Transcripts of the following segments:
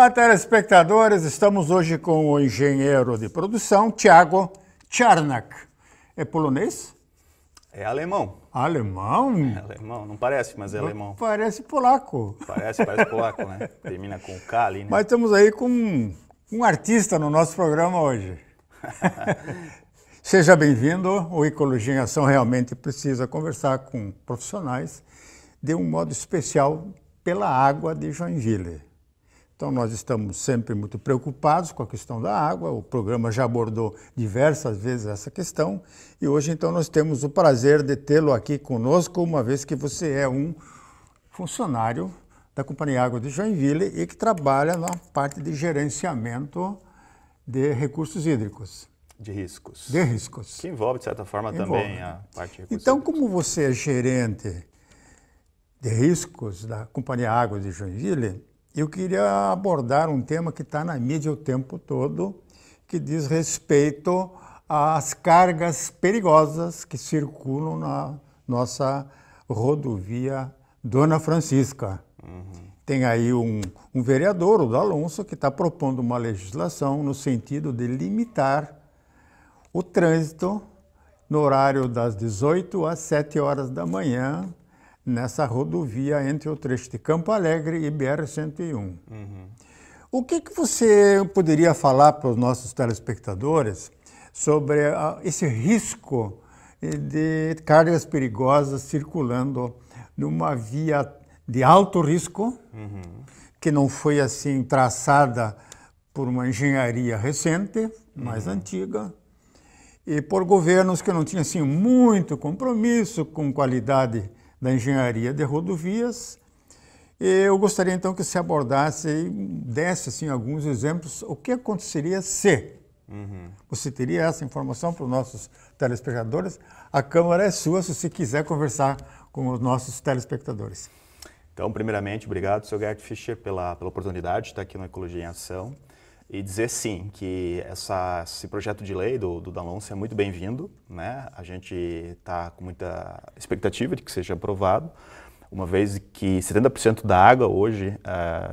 Olá, telespectadores. Estamos hoje com o engenheiro de produção, Thiago Czarnak. É polonês? É alemão. Alemão? É alemão, não parece, mas é alemão. Parece polaco. Parece polaco, né? Termina com K ali, né? Mas estamos aí com um artista no nosso programa hoje. Seja bem-vindo. O Ecologia em Ação realmente precisa conversar com profissionais de um modo especial pela água de Joinville. Então, nós estamos sempre muito preocupados com a questão da água. O programa já abordou diversas vezes essa questão. E hoje, então, nós temos o prazer de tê-lo aqui conosco, uma vez que você é um funcionário da Companhia Água de Joinville e que trabalha na parte de gerenciamento de recursos hídricos. De riscos. De riscos. Que envolve, de certa forma, também a parte de recursos Então, hídricos. como você é gerente de riscos da Companhia Água de Joinville, eu queria abordar um tema que está na mídia o tempo todo, que diz respeito às cargas perigosas que circulam na nossa rodovia Dona Francisca. Tem aí um vereador, o D'Alonso, que está propondo uma legislação no sentido de limitar o trânsito no horário das 18 às 7 horas da manhã, nessa rodovia entre o trecho de Campo Alegre e BR-101. O que você poderia falar para os nossos telespectadores sobre esse risco de cargas perigosas circulando numa via de alto risco, que não foi assim traçada por uma engenharia recente, mais antiga, e por governos que não tinham assim muito compromisso com qualidade da engenharia de rodovias. Eu gostaria então que você abordasse e desse assim, alguns exemplos. O que aconteceria se? Você teria essa informação para os nossos telespectadores? A Câmara é sua, se você quiser conversar com os nossos telespectadores. Então, primeiramente, obrigado, Sr. Gert Fischer, pela oportunidade de estar aqui no Ecologia em Ação e dizer, sim, que esse projeto de lei do D'Alonso é muito bem-vindo, né? A gente está com muita expectativa de que seja aprovado, uma vez que 70% da água hoje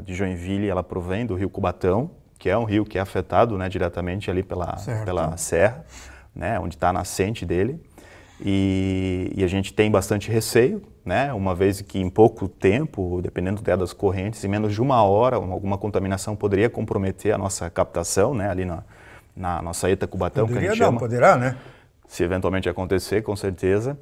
de Joinville, ela provém do rio Cubatão, que é um rio que é afetado, né, diretamente ali pela serra, né, onde está a nascente dele. E a gente tem bastante receio, né? Uma vez que em pouco tempo, dependendo das correntes, em menos de uma hora, alguma contaminação poderia comprometer a nossa captação, né? Ali na nossa ETA Cubatão, que a gente chama. Poderá, né? Se eventualmente acontecer, com certeza.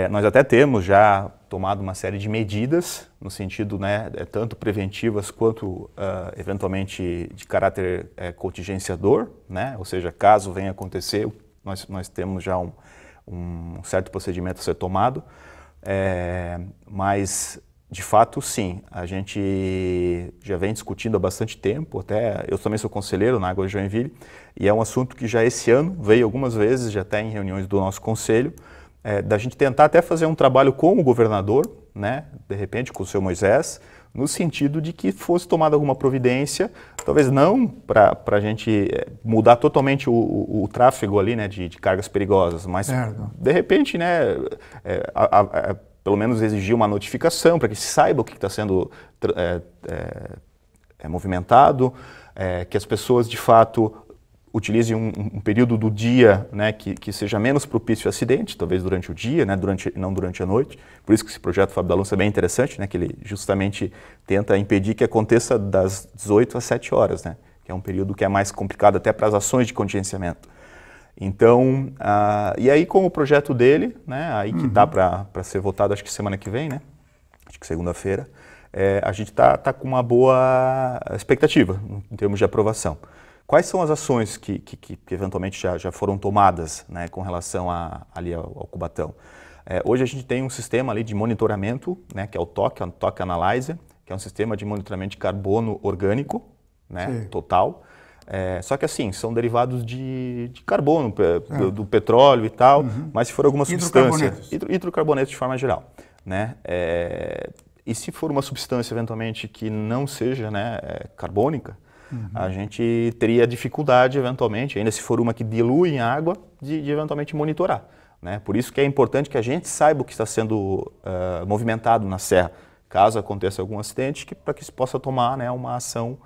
Nós até temos já tomado uma série de medidas, no sentido, né, tanto preventivas quanto eventualmente de caráter contingenciador, né? Ou seja, caso venha acontecer, nós temos já um certo procedimento a ser tomado, mas de fato sim, a gente já vem discutindo há bastante tempo, até eu também sou conselheiro na Água de Joinville, e é um assunto que já esse ano veio algumas vezes, já até em reuniões do nosso conselho, da gente tentar até fazer um trabalho com o governador, né, de repente com o seu Moisés, no sentido de que fosse tomada alguma providência, talvez não para a gente mudar totalmente o tráfego ali, né, de cargas perigosas, mas de repente, né, pelo menos exigir uma notificação para que se saiba o que está sendo movimentado, que as pessoas de fato utilizem um período do dia, né, que seja menos propício a acidente, talvez durante o dia, né, não durante a noite. Por isso que esse projeto Fábio D'Alonso é bem interessante, né, que ele justamente tenta impedir que aconteça das 18 às 7 horas, né, que é um período que é mais complicado até para as ações de contingenciamento. Então, e aí com o projeto dele, né, aí que dá para ser votado, acho que semana que vem, né, acho que segunda-feira, a gente tá com uma boa expectativa em termos de aprovação. Quais são as ações que eventualmente já foram tomadas, né, com relação ali ao Cubatão? Hoje a gente tem um sistema ali de monitoramento, né, que é o TOC Analyzer, que é um sistema de monitoramento de carbono orgânico, né, total. Só que assim, são derivados de carbono, do petróleo e tal, mas se for alguma substância, hidrocarbonetos de forma geral, né? E se for uma substância eventualmente que não seja, né, carbônica, a gente teria dificuldade eventualmente, ainda se for uma que dilui em água, de eventualmente monitorar, né? Por isso que é importante que a gente saiba o que está sendo movimentado na serra, caso aconteça algum acidente, para que se possa tomar, né, uma ação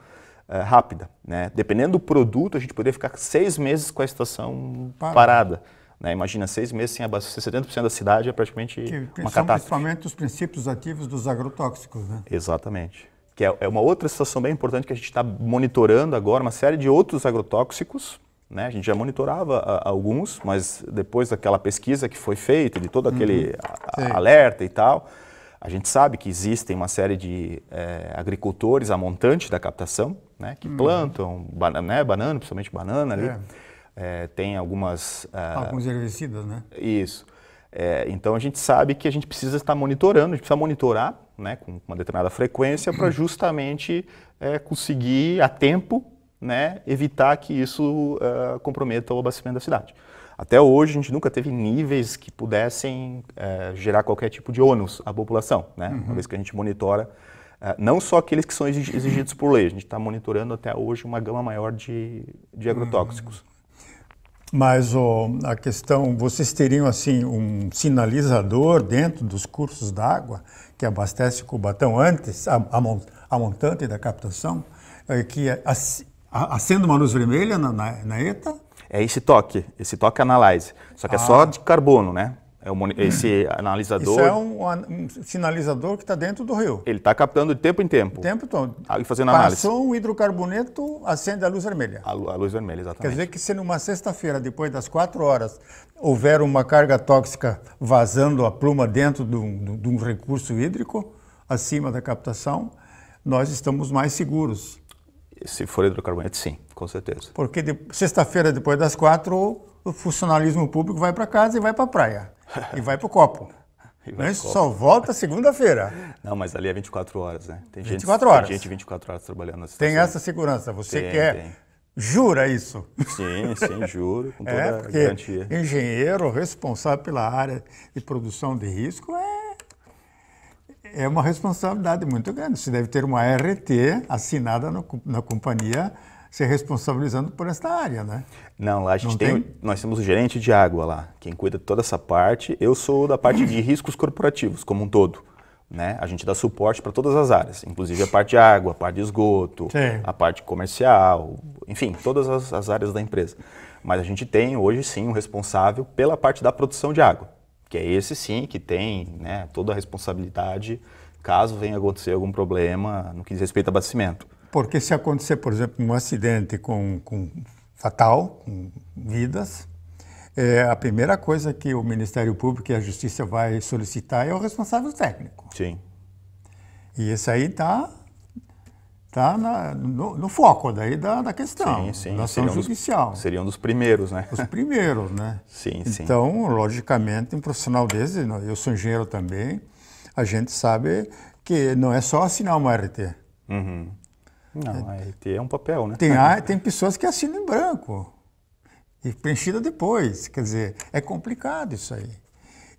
rápida, né? Dependendo do produto, a gente poderia ficar 6 meses com a estação parada. Né? Imagina, 6 meses sem abastecer 70% da cidade, é praticamente uma catástrofe. Principalmente os princípios ativos dos agrotóxicos, né? Exatamente. Que é uma outra situação bem importante que a gente está monitorando agora, uma série de outros agrotóxicos, né? A gente já monitorava alguns, mas depois daquela pesquisa que foi feita, de todo aquele alerta e tal, a gente sabe que existem uma série de agricultores a montante da captação, né? Que plantam banana, principalmente banana ali. Tem algumas... alguns herbicidas, né? Isso. Então a gente sabe que a gente precisa estar monitorando, a gente precisa monitorar, né, com uma determinada frequência para justamente conseguir a tempo, né, evitar que isso comprometa o abastecimento da cidade. Até hoje a gente nunca teve níveis que pudessem gerar qualquer tipo de ônus à população, né? Uma vez que a gente monitora não só aqueles que são exigidos por lei, a gente está monitorando até hoje uma gama maior de agrotóxicos. Mas a questão, vocês teriam assim um sinalizador dentro dos cursos d'água que abastece o Cubatão antes, a montante da captação, que acende uma luz vermelha na ETA? É esse toque analyze, só que é só de carbono, né? Esse analisador... Isso é um sinalizador que está dentro do rio? Ele está captando de tempo em tempo. O tempo todo. E fazendo análise. Passou um hidrocarboneto, acende a luz vermelha. A luz vermelha, exatamente. Quer dizer que se numa sexta-feira, depois das 4 horas, houver uma carga tóxica vazando a pluma dentro de um recurso hídrico, acima da captação, nós estamos mais seguros. Se for hidrocarboneto, sim, com certeza. Porque sexta-feira, depois das 4, o funcionalismo público vai para casa e vai para a praia. E vai para o copo. Só volta segunda-feira. Não, mas ali é 24 horas, né? Tem 24 horas. Tem gente 24 horas trabalhando na Tem essa segurança. Você quer... Jura isso? Sim, juro, com toda a garantia. Engenheiro responsável pela área de produção de risco é uma responsabilidade muito grande. Você deve ter uma RT assinada na companhia se responsabilizando por esta área, né? Não, lá nós temos o gerente de água lá, quem cuida de toda essa parte. Eu sou da parte de riscos corporativos como um todo, né? A gente dá suporte para todas as áreas, inclusive a parte de água, a parte de esgoto, a parte comercial, enfim, todas as áreas da empresa. Mas a gente tem hoje sim um responsável pela parte da produção de água, que é esse sim que tem, né, toda a responsabilidade caso venha acontecer algum problema no que diz respeito ao abastecimento. Porque se acontecer, por exemplo, um acidente fatal, com vidas, a primeira coisa que o Ministério Público e a Justiça vai solicitar é o responsável técnico. Sim. E esse aí está no foco daí da questão, da ação judicial. Seria um dos primeiros, né? Os primeiros, né? Sim. Então, logicamente, um profissional desse, eu sou engenheiro também, a gente sabe que não é só assinar uma RT. Não, a RT é um papel, né? Tem pessoas que assinam em branco e preenchida depois. Quer dizer, é complicado isso aí.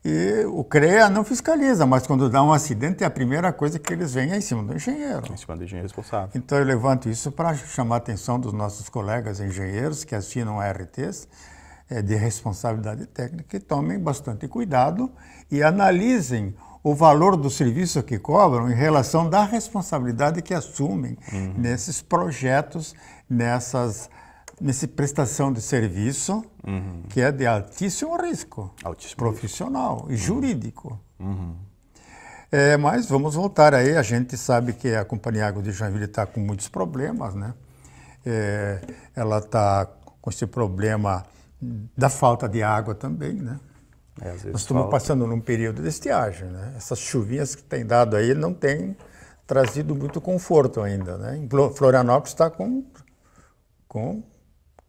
E o CREA não fiscaliza, mas quando dá um acidente, a primeira coisa que eles veem é em cima do engenheiro. Em cima do engenheiro responsável. Então eu levanto isso para chamar a atenção dos nossos colegas engenheiros que assinam RTs de responsabilidade técnica, que tomem bastante cuidado e analisem o valor do serviço que cobram em relação da responsabilidade que assumem nesses projetos, nessa prestação de serviço, que é de altíssimo risco profissional e jurídico. Mas vamos voltar aí, a gente sabe que a Companhia Água de Joinville está com muitos problemas, né? Ela está com esse problema da falta de água também, né? Nós estamos passando num período de estiagem, né? Essas chuvinhas que tem dado aí não têm trazido muito conforto ainda, né? Em Florianópolis está com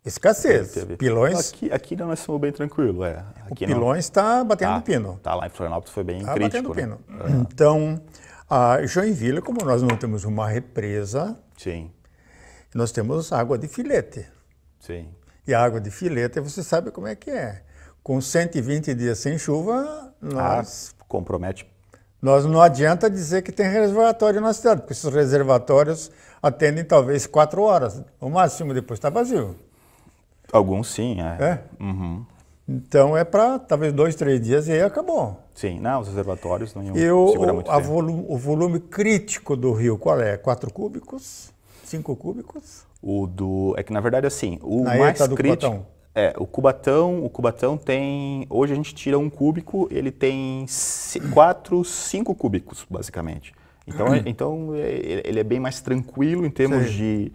escassez. Pilões... Aqui nós estamos bem tranquilos. Aqui o Pilões está batendo pino. Lá em Florianópolis foi bem crítico. Batendo pino. Então, a Joinville, como nós não temos uma represa, nós temos água de filete. Sim. E a água de filete, você sabe como é que é. Com 120 dias sem chuva, compromete. Nós não adianta dizer que tem reservatório na cidade, porque esses reservatórios atendem talvez 4 horas, o máximo, depois está vazio. Alguns sim, Então é para talvez 2, 3 dias e aí acabou. Sim, não, os reservatórios não iam segurar muito tempo. O volume crítico do rio qual é? 4 cúbicos? 5 cúbicos? É que na verdade assim, o Na mais ETA do crítico o Cubatão tem, hoje a gente tira um cúbico, ele tem 4, 5 cúbicos basicamente. Então ele é bem mais tranquilo em termos de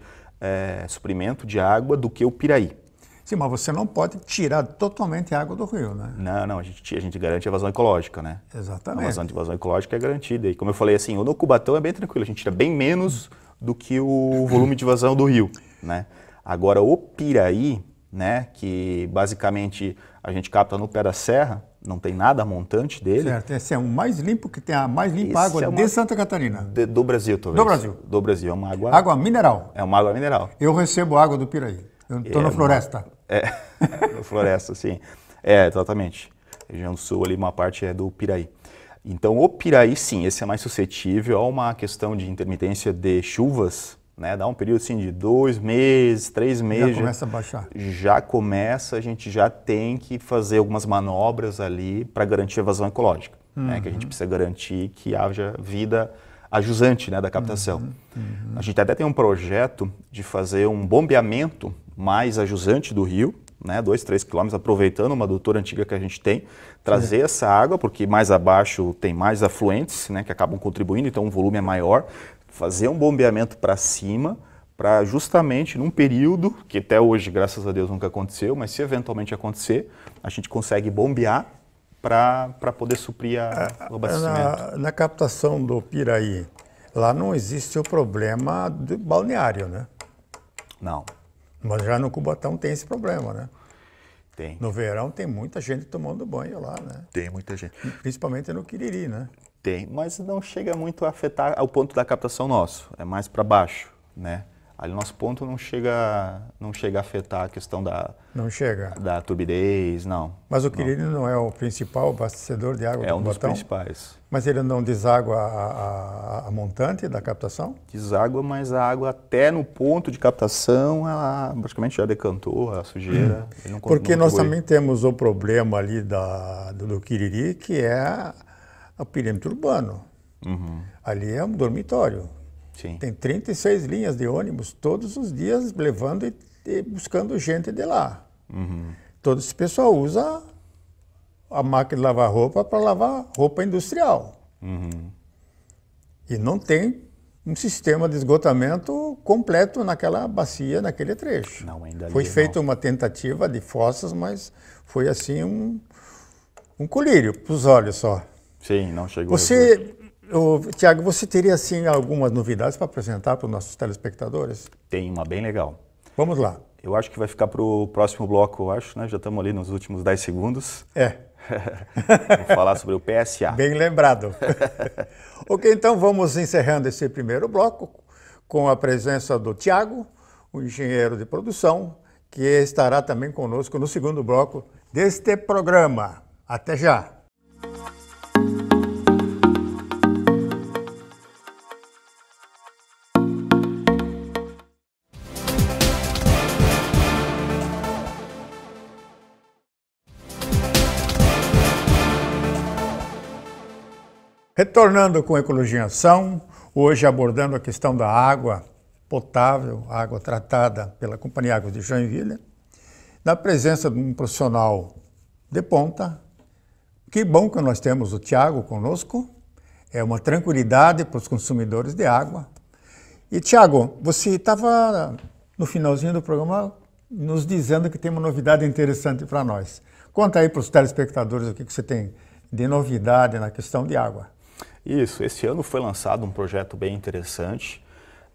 suprimento de água do que o Piraí. Sim, mas você não pode tirar totalmente a água do rio, né? Não, a gente garante a vazão ecológica, né? Exatamente. A vazão ecológica é garantida. E como eu falei, assim, no Cubatão é bem tranquilo, a gente tira bem menos do que o volume de vazão do rio, né? Agora, o Piraí, né, que basicamente a gente capta no pé da serra, não tem nada montante dele. Certo, esse é o mais limpo, que tem a mais limpa água de Santa Catarina. Do Brasil, talvez. Do Brasil. Do Brasil, é uma água... Água mineral. É uma água mineral. Eu recebo água do Piraí. Eu estou na floresta. Na floresta, sim. Exatamente. Região do Sul, ali uma parte é do Piraí. Então, o Piraí, sim, esse é mais suscetível a uma questão de intermitência de chuvas, né? Dá um período assim de 2 meses, 3 meses. Já começa a baixar. Já começa, a gente já tem que fazer algumas manobras ali para garantir a vazão ecológica, né? Que a gente precisa garantir que haja vida ajusante, né, da captação. A gente até tem um projeto de fazer um bombeamento mais ajusante do rio, né, 2, 3 quilômetros, aproveitando uma adutora antiga que a gente tem, trazer essa água, porque mais abaixo tem mais afluentes, né, que acabam contribuindo, então o volume é maior, fazer um bombeamento para cima, para justamente num período, que até hoje, graças a Deus, nunca aconteceu, mas se eventualmente acontecer, a gente consegue bombear para poder suprir o abastecimento. Na captação do Piraí, lá não existe o problema do balneário, né? Não. Mas já no Cubatão tem esse problema, né? Tem. No verão tem muita gente tomando banho lá, né? Tem muita gente. Principalmente no Quiriri, né? Tem, mas não chega muito a afetar ao ponto da captação nosso, é mais para baixo, né? Ali o nosso ponto não chega a afetar a questão da turbidez, não. Mas o Quiriri não é o principal abastecedor de água do Cubatão? É um dos principais. Mas ele não deságua a montante da captação? Deságua, mas a água até no ponto de captação, ela praticamente já decantou a sujeira. Ele não Porque nós contribui. também temos o problema ali do Quiriri, que é o perímetro urbano. Ali é um dormitório. Sim. Tem 36 linhas de ônibus todos os dias levando e buscando gente de lá. Todo esse pessoal usa a máquina de lavar roupa para lavar roupa industrial. E não tem um sistema de esgotamento completo naquela bacia, naquele trecho. Não, ainda Foi feita uma tentativa de fossas, mas foi assim um colírio para os olhos só. Sim, não chegou. Tiago, você teria assim algumas novidades para apresentar para os nossos telespectadores? Tem uma bem legal. Vamos lá. Eu acho que vai ficar para o próximo bloco, eu acho, né? Já estamos ali nos últimos 10 segundos. Vou falar sobre o PSA. Bem lembrado. Ok, então vamos encerrando esse primeiro bloco com a presença do Tiago, o engenheiro de produção, que estará também conosco no segundo bloco deste programa. Até já! Retornando com Ecologia em Ação, hoje abordando a questão da água potável, água tratada pela Companhia Águas de Joinville, na presença de um profissional de ponta. Que bom que nós temos o Tiago conosco, é uma tranquilidade para os consumidores de água. E Tiago, você estava no finalzinho do programa nos dizendo que tem uma novidade interessante para nós. Conta aí para os telespectadores o que você tem de novidade na questão de água. Isso, esse ano foi lançado um projeto bem interessante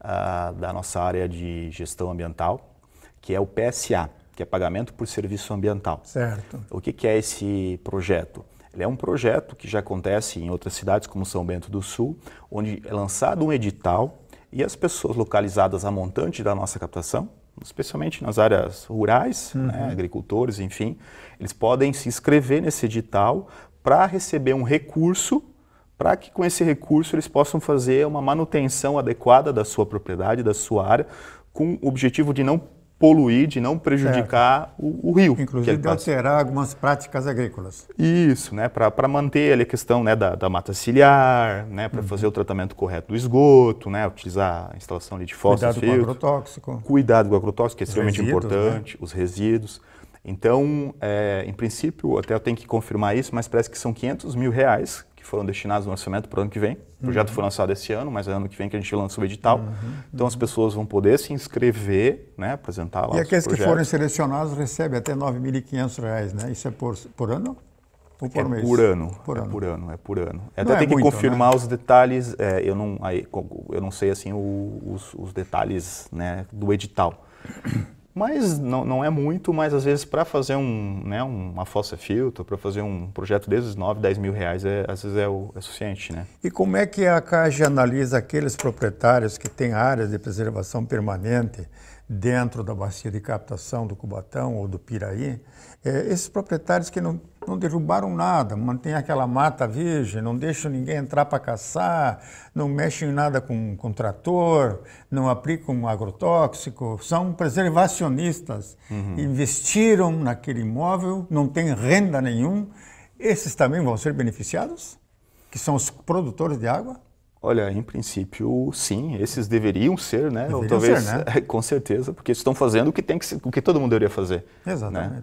da nossa área de gestão ambiental, que é o PSA, que é Pagamento por Serviço Ambiental. Certo. O que é esse projeto? Ele é um projeto que já acontece em outras cidades, como São Bento do Sul, onde é lançado um edital e as pessoas localizadas a montante da nossa captação, especialmente nas áreas rurais, né, agricultores, enfim, eles podem se inscrever nesse edital para receber um recurso, para que com esse recurso eles possam fazer uma manutenção adequada da sua propriedade, da sua área, com o objetivo de não poluir, de não prejudicar o rio. Inclusive de alterar algumas práticas agrícolas. Isso, né, para manter ali a questão, né, da mata ciliar, né, para fazer o tratamento correto do esgoto, né, utilizar a instalação ali de fósforos. Cuidado com o agrotóxico. Cuidado com o agrotóxico, que é extremamente resíduos, importante, né? Os resíduos. Então, em princípio, até eu tenho que confirmar isso, mas parece que são R$500 mil que foram destinados no orçamento para o ano que vem. O projeto foi lançado esse ano, mas é ano que vem que a gente lança o edital. Então as pessoas vão poder se inscrever, né, apresentar lá os aqueles projetos. Que forem selecionados recebem até R$9.500, né? Isso é por ano ou por mês? Por ano. É por ano. Até tem que confirmar, né, os detalhes. Eu não sei assim os detalhes, né, do edital. Mas não é muito, mas às vezes para fazer uma fossa filtro, para fazer um projeto desses R$9, R$10 mil, às vezes é suficiente, né? E como é que a CAGE analisa aqueles proprietários que têm áreas de preservação permanente dentro da bacia de captação do Cubatão ou do Piraí? Esses proprietários que não derrubaram nada, mantêm aquela mata virgem, não deixam ninguém entrar para caçar, não mexem em nada com trator, não aplicam agrotóxico, são preservacionistas, investiram naquele imóvel, não têm renda nenhum. Esses também vão ser beneficiados? Que são os produtores de água? Olha, em princípio, sim, esses deveriam ser, né? Deveriam ou talvez, ser, né? Com certeza, porque estão fazendo o que todo mundo deveria fazer. Exatamente. Né?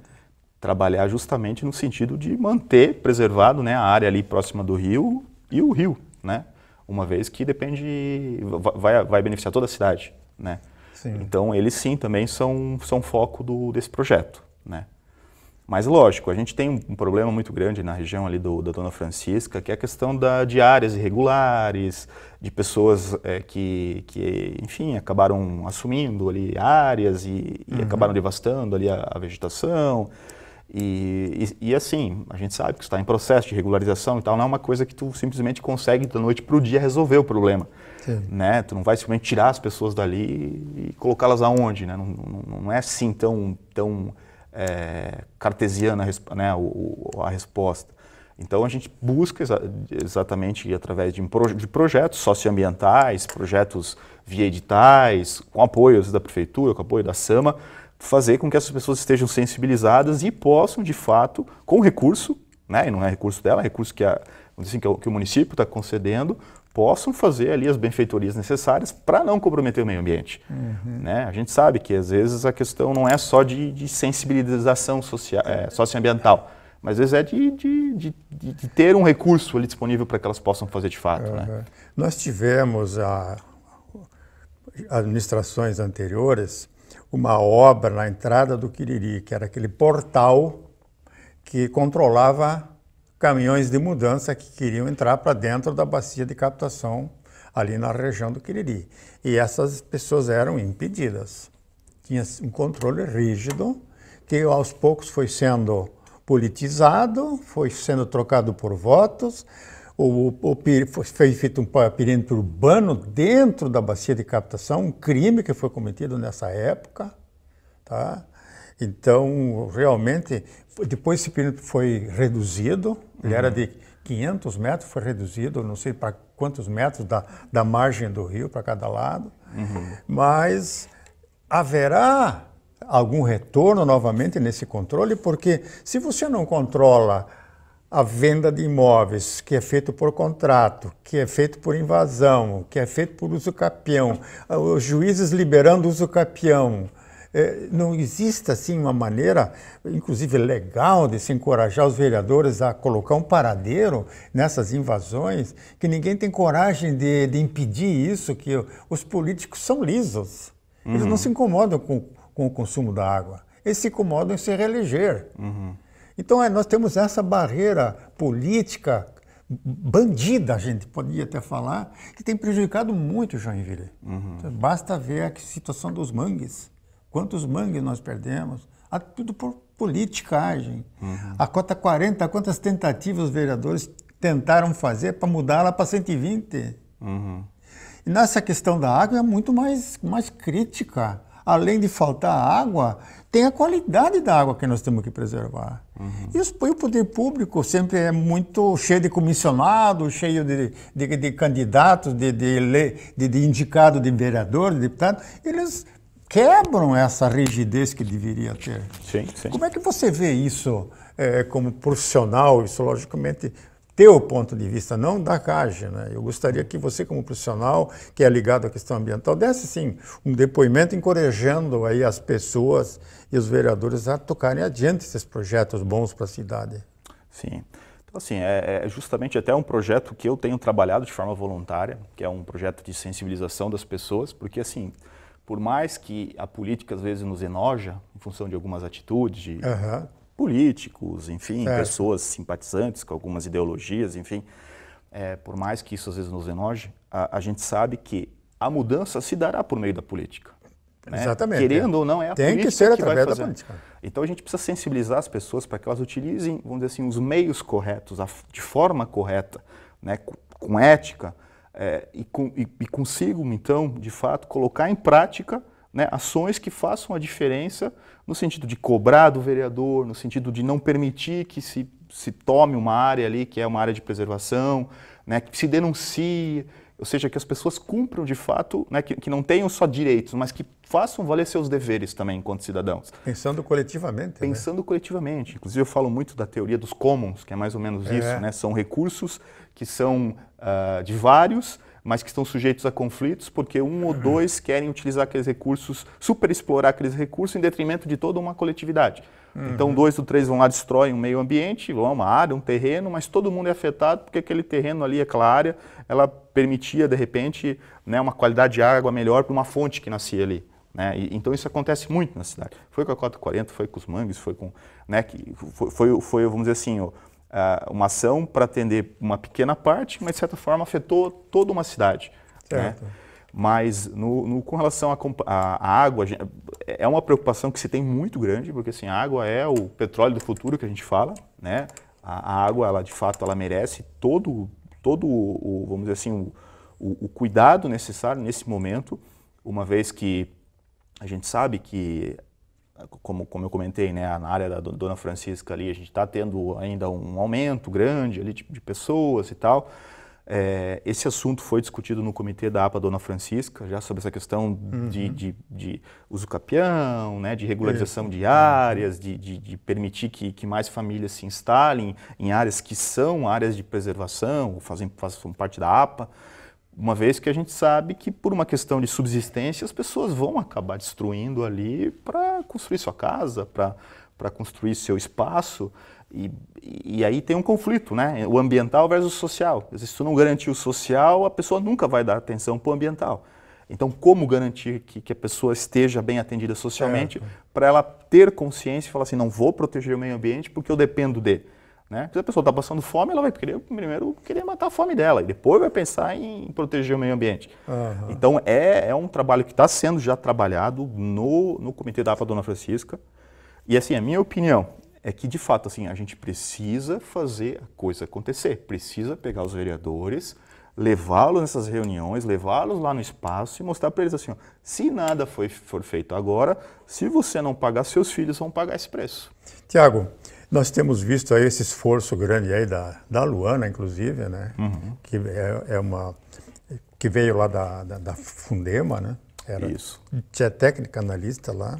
Trabalhar justamente no sentido de manter preservado, né, a área ali próxima do rio e o rio, né? Uma vez que vai beneficiar toda a cidade, né? Sim. Então eles sim também são foco desse projeto, né? Mas lógico, a gente tem um problema muito grande na região ali da Dona Francisca, que é a questão de áreas irregulares, de pessoas que, enfim, acabaram assumindo ali áreas e acabaram devastando ali a vegetação. E assim, a gente sabe que está em processo de regularização e tal, não é uma coisa que tu simplesmente consegue da noite para o dia resolver o problema. Né? Tu não vai simplesmente tirar as pessoas dali e colocá-las aonde, né? Não é assim tão cartesiana, né, a resposta. Então a gente busca exatamente através de projetos socioambientais, projetos via editais, com apoios da prefeitura, com apoio da SAMA, fazer com que essas pessoas estejam sensibilizadas e possam, de fato, com recurso, né, e não é recurso dela, é recurso que o município está concedendo, possam fazer ali as benfeitorias necessárias para não comprometer o meio ambiente. Né? A gente sabe que às vezes a questão não é só de sensibilização socioambiental, mas às vezes é de ter um recurso ali disponível para que elas possam fazer de fato. Né? Nós tivemos, administrações anteriores, uma obra na entrada do Quiriri, que era aquele portal que controlava caminhões de mudança que queriam entrar para dentro da bacia de captação ali na região do Quiriri. E essas pessoas eram impedidas. Tinha um controle rígido, que aos poucos foi sendo politizado, foi sendo trocado por votos, foi feito um perímetro urbano dentro da bacia de captação, um crime que foi cometido nessa época, tá? Então, realmente, depois esse perímetro foi reduzido, ele era de 500 metros, foi reduzido, não sei para quantos metros da margem do rio para cada lado, mas haverá algum retorno novamente nesse controle, porque se você não controla a venda de imóveis, que é feito por contrato, que é feito por invasão, que é feito por uso capião, os juízes liberando uso capião, não existe assim uma maneira, inclusive legal, de se encorajar os vereadores a colocar um paradeiro nessas invasões, que ninguém tem coragem de impedir isso, que os políticos são lisos. Eles não se incomodam com o consumo da água, eles se incomodam em se reeleger. Então nós temos essa barreira política bandida, a gente podia até falar, que tem prejudicado muito Joinville. Então, basta ver a situação dos mangues. Quantos mangues nós perdemos? Tudo por politicagem. A cota 40, quantas tentativas os vereadores tentaram fazer para mudá-la para 120? E nessa questão da água é muito mais crítica. Além de faltar água, tem a qualidade da água que nós temos que preservar. E o poder público sempre é muito cheio de comissionados, cheio de candidatos, de indicado de vereador, de deputado. Eles quebram essa rigidez que deveria ter. Sim, sim. Como é que você vê isso como profissional? Isso, logicamente, teu ponto de vista, não da CAGE, né? Eu gostaria que você, como profissional que é ligado à questão ambiental, desse, sim, um depoimento encorajando aí as pessoas e os vereadores a tocarem adiante esses projetos bons para a cidade. Sim. Então, assim, é justamente até um projeto que eu tenho trabalhado de forma voluntária, que é um projeto de sensibilização das pessoas, porque, assim, por mais que a política às vezes nos enoja, em função de algumas atitudes de políticos, enfim, pessoas simpatizantes com algumas ideologias, enfim, por mais que isso às vezes nos enoje, a gente sabe que a mudança se dará por meio da política. Né? Exatamente. Querendo ou não, é a política que ser que vai através fazer. da política. Então a gente precisa sensibilizar as pessoas para que elas utilizem, vamos dizer assim, os meios corretos, de forma correta, né? Com ética, e consigam, então, de fato, colocar em prática, né, ações que façam a diferença no sentido de cobrar do vereador, no sentido de não permitir que se tome uma área ali que é uma área de preservação, né, que se denuncie, ou seja, que as pessoas cumpram de fato, né, que não tenham só direitos, mas que façam valer seus deveres também enquanto cidadãos. Pensando coletivamente. Pensando coletivamente. Inclusive eu falo muito da teoria dos commons, que é mais ou menos isso, né? São recursos que são de vários, mas que estão sujeitos a conflitos, porque um ou dois querem utilizar aqueles recursos, superexplorar aqueles recursos em detrimento de toda uma coletividade. Então 2 ou 3 vão lá, destroem um meio ambiente, uma área, um terreno, mas todo mundo é afetado porque aquele terreno ali, aquela área, ela permitia, de repente, né, uma qualidade de água melhor para uma fonte que nascia ali. Né? Então isso acontece muito na cidade. Foi com a Cota 40, foi com os mangues, foi com, né, foi, vamos dizer assim, uma ação para atender uma pequena parte, mas de certa forma afetou toda uma cidade. Certo. Né? Mas com relação à água, é uma preocupação que se tem muito grande, porque assim, a água é o petróleo do futuro que a gente fala, né? A água, ela de fato, ela merece todo vamos dizer assim, o cuidado necessário nesse momento, uma vez que a gente sabe que, como eu comentei, né, na área da Dona Francisca ali, a gente está tendo ainda um aumento grande ali de pessoas e tal. Esse assunto foi discutido no comitê da APA Dona Francisca, já sobre essa questão de uso capião, né, de regularização de áreas, de permitir que mais famílias se instalem em áreas que são áreas de preservação, façam parte da APA. Uma vez que a gente sabe que, por uma questão de subsistência, as pessoas vão acabar destruindo ali para construir sua casa, para construir seu espaço. E aí tem um conflito, né? O ambiental versus o social. Se tu não garantir o social, a pessoa nunca vai dar atenção para o ambiental. Então, como garantir que a pessoa esteja bem atendida socialmente para ela ter consciência e falar assim, não vou proteger o meio ambiente porque eu dependo dele. Né? Se a pessoa está passando fome, ela vai primeiro querer matar a fome dela e depois vai pensar em proteger o meio ambiente. Então é um trabalho que está sendo já trabalhado no Comitê da APA Dona Francisca. E assim, a minha opinião é que de fato assim, a gente precisa fazer a coisa acontecer, precisa pegar os vereadores, levá-los nessas reuniões, levá-los lá no espaço e mostrar para eles assim, ó, se nada for feito agora, se você não pagar, seus filhos vão pagar esse preço. Tiago, nós temos visto aí esse esforço grande aí da Luana, inclusive, né? Que que veio lá da Fundema, né? Tinha técnica analista lá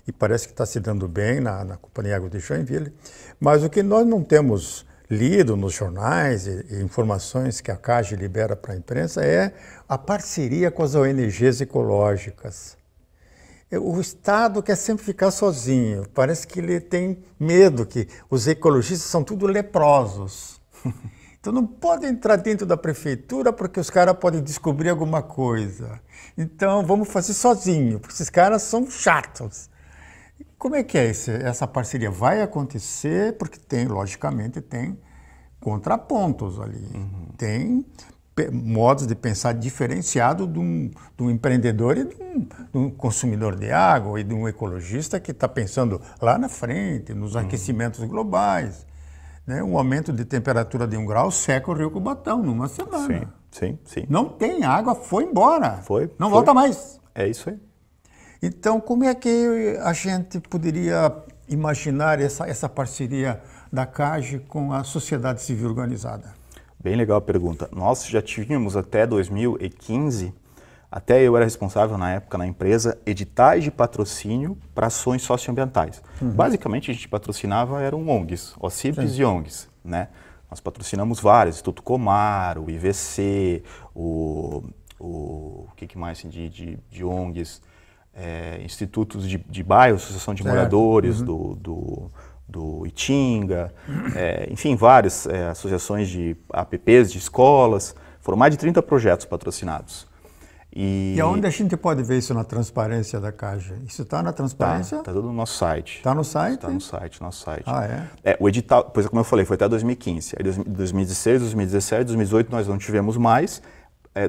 e parece que está se dando bem na Companhia Água de Joinville. Mas o que nós não temos lido nos jornais e informações que a CAGE libera para a imprensa é a parceria com as ONGs ecológicas. O Estado quer sempre ficar sozinho, parece que ele tem medo, que os ecologistas são tudo leprosos. Então não pode entrar dentro da prefeitura porque os caras podem descobrir alguma coisa. Então vamos fazer sozinho, porque esses caras são chatos. Como é que é essa parceria? Vai acontecer porque logicamente, tem contrapontos ali. Tem modos de pensar diferenciado de um empreendedor e de um consumidor de água e de um ecologista que está pensando lá na frente, nos aquecimentos globais. Né? Um aumento de temperatura de 1 grau seca o Rio Cubatão numa semana. Sim. Não tem água, foi embora. Não volta mais. É isso aí. Então, como é que a gente poderia imaginar essa parceria da CAGE com a sociedade civil organizada? Bem legal a pergunta. Nós já tínhamos até 2015 Até eu era responsável na época na empresa editais de patrocínio para ações socioambientais. Basicamente a gente patrocinava eram ONGs, OCIPs e ONGs, né? Nós patrocinamos vários, Instituto Comar, o IVC, o que mais assim, de ONGs, institutos de bairro, Associação de Moradores do Itinga, enfim, várias associações de APPs de escolas. Foram mais de 30 projetos patrocinados. E aonde a gente pode ver isso na transparência da Caixa? Isso está na transparência? Está tudo no nosso site. Está no site? Está no site, nosso site. Ah, é? O edital, pois como eu falei, foi até 2015. Aí 2016, 2017, 2018 nós não tivemos mais,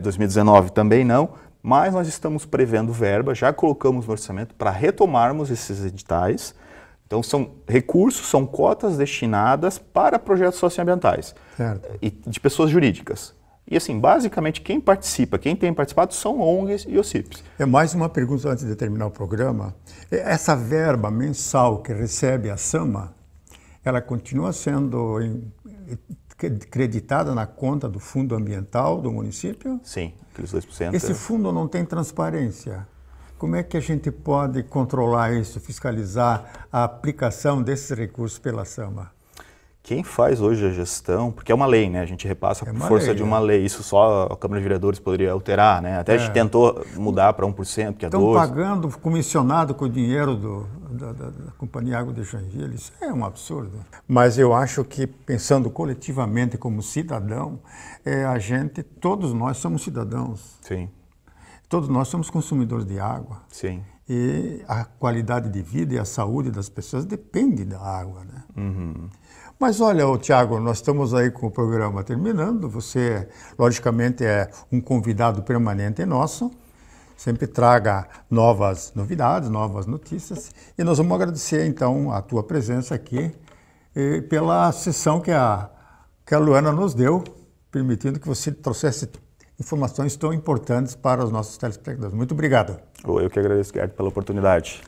2019 também não, mas nós estamos prevendo verba, já colocamos no orçamento para retomarmos esses editais. Então são recursos, são cotas destinadas para projetos socioambientais e de pessoas jurídicas. E assim, basicamente quem participa, quem tem participado são ONGs e OCIPs. Mais uma pergunta antes de terminar o programa. Essa verba mensal que recebe a SAMA, ela continua sendo creditada na conta do fundo ambiental do município? Sim, aqueles 2%. Esse fundo não tem transparência. Como é que a gente pode controlar isso, fiscalizar a aplicação desses recursos pela SAMA? Quem faz hoje a gestão, porque é uma lei, né? A gente repassa por força de uma lei, isso só a Câmara de Vereadores poderia alterar, né? Até a gente tentou mudar para 1%, que é 2%. Estão pagando comissionado com o dinheiro da Companhia Água de Joinville, isso é um absurdo. Mas eu acho que, pensando coletivamente como cidadão, todos nós somos cidadãos. Sim. Todos nós somos consumidores de água. Sim. E a qualidade de vida e a saúde das pessoas depende da água, né? Uhum. Mas olha, Tiago, nós estamos aí com o programa terminando. Você, logicamente, é um convidado permanente nosso. Sempre traga novas novidades, novas notícias. E nós vamos agradecer, então, a tua presença aqui pela sessão que a Luana nos deu, permitindo que você trouxesse informações tão importantes para os nossos telespectadores. Muito obrigado. Eu que agradeço, Gerd, pela oportunidade.